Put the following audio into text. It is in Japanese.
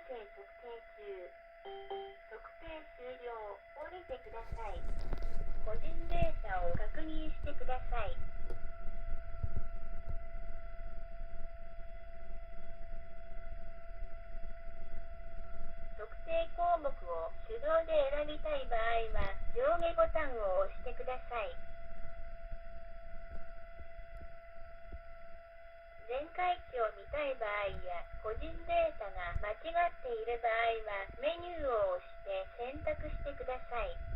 測定中。測定終了。降りてください。個人データを確認してください。特定項目を手動で選びたい場合は、上下ボタンを押してください。全会値を見たい場合や、個人データが間違っている場合は、メニューを押して選択してください。